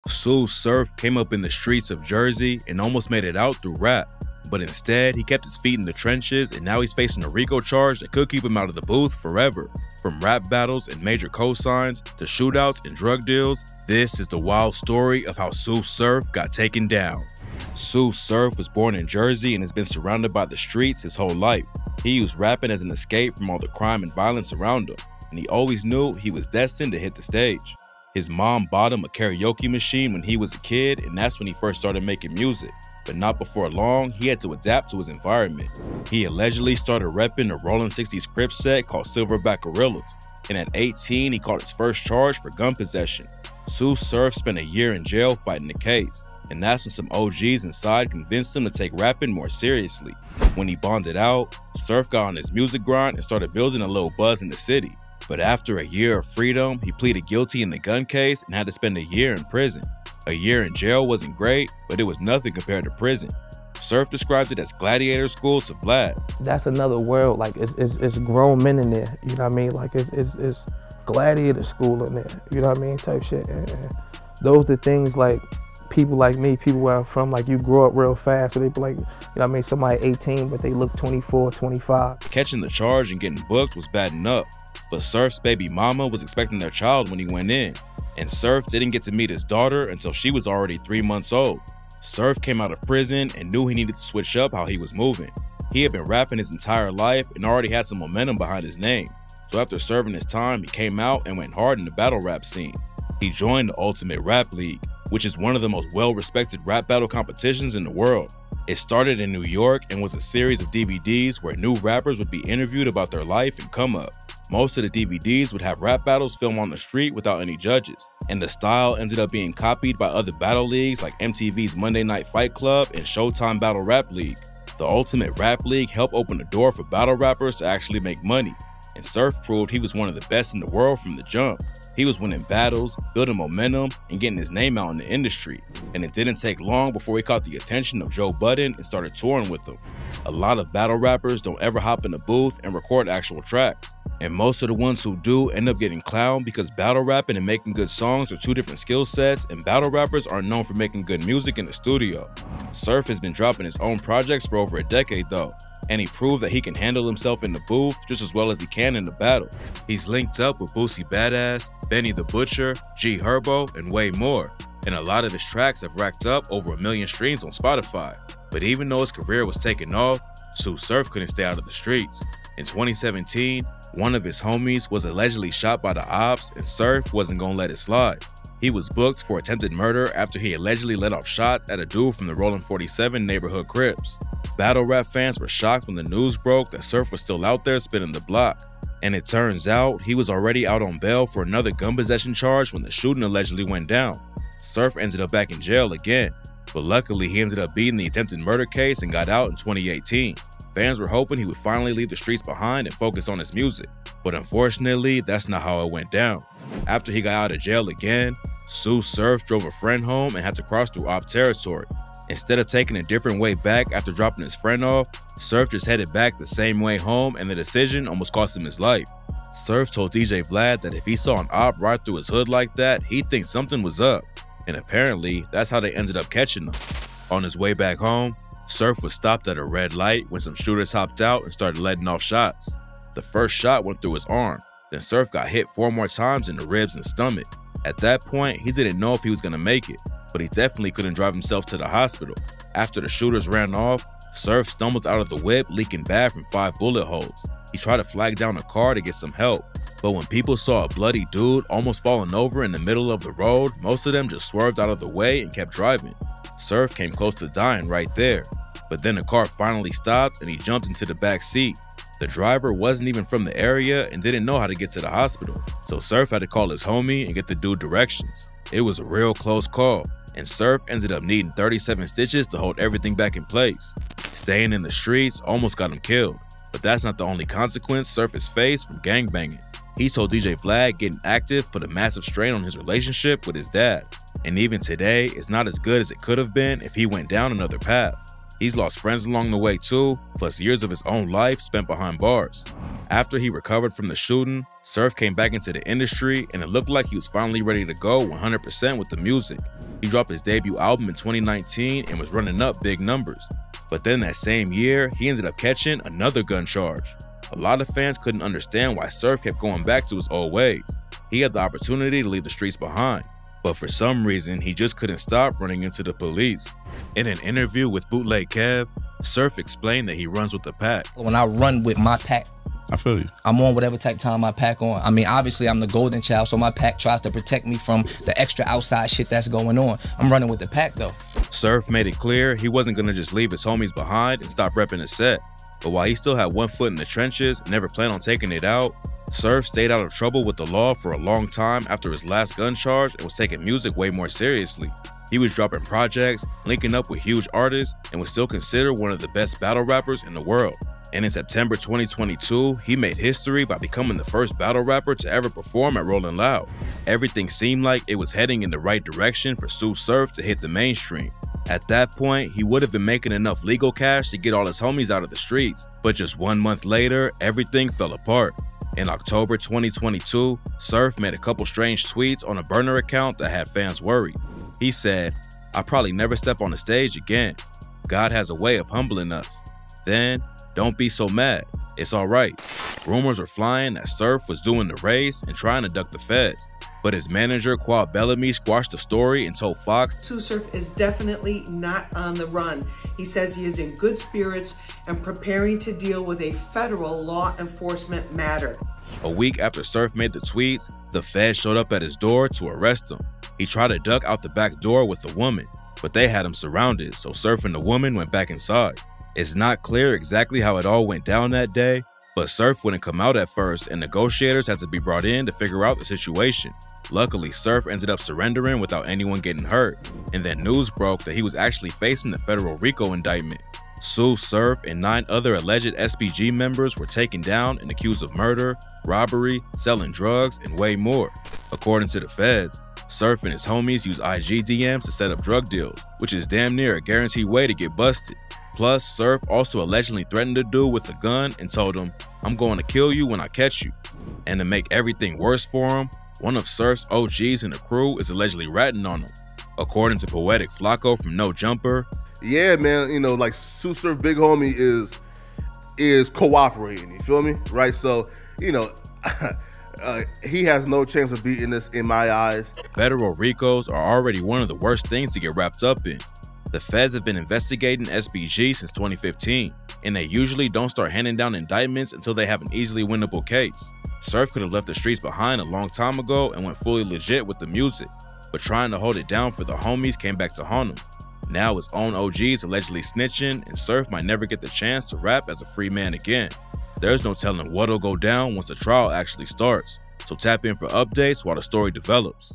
Tsu Surf came up in the streets of Jersey and almost made it out through rap, but instead he kept his feet in the trenches and now he's facing a RICO charge that could keep him out of the booth forever. From rap battles and major cosigns to shootouts and drug deals, this is the wild story of how Tsu Surf got taken down. Tsu Surf was born in Jersey and has been surrounded by the streets his whole life. He used rapping as an escape from all the crime and violence around him, and he always knew he was destined to hit the stage. His mom bought him a karaoke machine when he was a kid, and that's when he first started making music. But not before long, he had to adapt to his environment. He allegedly started repping a Rolling 60s CRIP set called Silverback Gorillas, and at 18, he caught his first charge for gun possession. Tsu Surf spent a year in jail fighting the case, and that's when some OGs inside convinced him to take rapping more seriously. When he bonded out, Surf got on his music grind and started building a little buzz in the city. But after a year of freedom, he pleaded guilty in the gun case and had to spend a year in prison. A year in jail wasn't great, but it was nothing compared to prison. Surf described it as gladiator school to Vlad. That's another world, like it's grown men in there, you know what I mean? Like it's gladiator school in there, you know what I mean, type shit. And those are the things like people like me, people where I'm from, like you grow up real fast, so they be like, you know what I mean, somebody 18, but they look 24, 25. Catching the charge and getting booked was bad enough, but Surf's baby mama was expecting their child when he went in, and Surf didn't get to meet his daughter until she was already 3 months old. Surf came out of prison and knew he needed to switch up how he was moving. He had been rapping his entire life and already had some momentum behind his name, so after serving his time, he came out and went hard in the battle rap scene. He joined the Ultimate Rap League, which is one of the most well-respected rap battle competitions in the world. It started in New York and was a series of DVDs where new rappers would be interviewed about their life and come up. Most of the DVDs would have rap battles filmed on the street without any judges, and the style ended up being copied by other battle leagues like MTV's Monday Night Fight Club and Showtime Battle Rap League. The Ultimate Rap League helped open the door for battle rappers to actually make money, and Surf proved he was one of the best in the world from the jump. He was winning battles, building momentum, and getting his name out in the industry, and it didn't take long before he caught the attention of Joe Budden and started touring with him. A lot of battle rappers don't ever hop in a booth and record actual tracks, and most of the ones who do end up getting clowned because battle rapping and making good songs are two different skill sets, and battle rappers aren't known for making good music in the studio. Surf has been dropping his own projects for over a decade though, and he proved that he can handle himself in the booth just as well as he can in the battle. He's linked up with Boosie Badass, Benny the Butcher, G Herbo, and way more, and a lot of his tracks have racked up over 1 million streams on Spotify. But even though his career was taking off, Tsu Surf couldn't stay out of the streets. In 2017, one of his homies was allegedly shot by the OPPS, and Surf wasn't gonna let it slide. He was booked for attempted murder after he allegedly let off shots at a dude from the Rolling 47 neighborhood Crips. Battle rap fans were shocked when the news broke that Surf was still out there spinning the block. And it turns out he was already out on bail for another gun possession charge when the shooting allegedly went down. Surf ended up back in jail again, but luckily he ended up beating the attempted murder case and got out in 2018. Fans were hoping he would finally leave the streets behind and focus on his music, but unfortunately that's not how it went down. After he got out of jail again, Tsu Surf drove a friend home and had to cross through OPPS territory. Instead of taking a different way back after dropping his friend off, Surf just headed back the same way home, and the decision almost cost him his life. Surf told DJ Vlad that if he saw an op ride through his hood like that, he'd think something was up, and apparently that's how they ended up catching him. On his way back home, Surf was stopped at a red light when some shooters hopped out and started letting off shots. The first shot went through his arm, then Surf got hit 4 more times in the ribs and stomach. At that point, he didn't know if he was gonna make it, but he definitely couldn't drive himself to the hospital. After the shooters ran off, Surf stumbled out of the whip leaking bad from 5 bullet holes. He tried to flag down a car to get some help, but when people saw a bloody dude almost falling over in the middle of the road, most of them just swerved out of the way and kept driving. Surf came close to dying right there, but then the car finally stopped and he jumped into the back seat. The driver wasn't even from the area and didn't know how to get to the hospital, so Surf had to call his homie and get the dude directions. It was a real close call, and Surf ended up needing 37 stitches to hold everything back in place. Staying in the streets almost got him killed, but that's not the only consequence Surf has faced from gangbanging. He told DJ Vlad getting active put a massive strain on his relationship with his dad, and even today it's not as good as it could have been if he went down another path. He's lost friends along the way too, plus years of his own life spent behind bars. After he recovered from the shooting, Surf came back into the industry and it looked like he was finally ready to go 100% with the music. He dropped his debut album in 2019 and was running up big numbers. But then that same year, he ended up catching another gun charge. A lot of fans couldn't understand why Surf kept going back to his old ways. He had the opportunity to leave the streets behind, but for some reason, he just couldn't stop running into the police. In an interview with Bootleg Kev, Surf explained that he runs with the pack. When I run with my pack, I feel you. I'm on whatever type of time my pack on. I mean, obviously I'm the golden child, so my pack tries to protect me from the extra outside shit that's going on. I'm running with the pack though. Surf made it clear he wasn't gonna just leave his homies behind and stop repping his set. But while he still had one foot in the trenches and never planned on taking it out, Surf stayed out of trouble with the law for a long time after his last gun charge and was taking music way more seriously. He was dropping projects, linking up with huge artists, and was still considered one of the best battle rappers in the world. And in September 2022, he made history by becoming the first battle rapper to ever perform at Rollin' Loud. Everything seemed like it was heading in the right direction for Tsu Surf to hit the mainstream. At that point, he would have been making enough legal cash to get all his homies out of the streets. But just 1 month later, everything fell apart. In October 2022, Surf made a couple strange tweets on a burner account that had fans worried. He said, "I'll probably never step on the stage again. God has a way of humbling us. Then, don't be so mad. It's alright." Rumors were flying that Surf was doing the race and trying to duck the feds. But his manager, Quad Bellamy, squashed the story and told Fox, Tsu Surf is definitely not on the run. He says he is in good spirits and preparing to deal with a federal law enforcement matter. A week after Surf made the tweets, the feds showed up at his door to arrest him. He tried to duck out the back door with a woman, but they had him surrounded, so Surf and the woman went back inside. It's not clear exactly how it all went down that day, but Surf wouldn't come out at first and negotiators had to be brought in to figure out the situation. Luckily, Surf ended up surrendering without anyone getting hurt, and then news broke that he was actually facing a federal RICO indictment. Tsu Surf and 9 other alleged SPG members were taken down and accused of murder, robbery, selling drugs, and way more. According to the feds, Surf and his homies used IG DMs to set up drug deals, which is damn near a guaranteed way to get busted. Plus, Surf also allegedly threatened the dude with a gun and told him, "I'm going to kill you when I catch you." And to make everything worse for him, one of Surf's OGs in the crew is allegedly ratting on him. According to Poetic Flacco from No Jumper, Yeah, man, you know, like Tsu Surf big homie is cooperating, you feel me? Right, so, you know, he has no chance of beating this in my eyes. federal RICOs are already one of the worst things to get wrapped up in. The feds have been investigating SPG since 2015, and they usually don't start handing down indictments until they have an easily winnable case. Surf could have left the streets behind a long time ago and went fully legit with the music, but trying to hold it down for the homies came back to haunt him. Now his own OGs allegedly snitching, and Surf might never get the chance to rap as a free man again. There's no telling what'll go down once the trial actually starts, so tap in for updates while the story develops.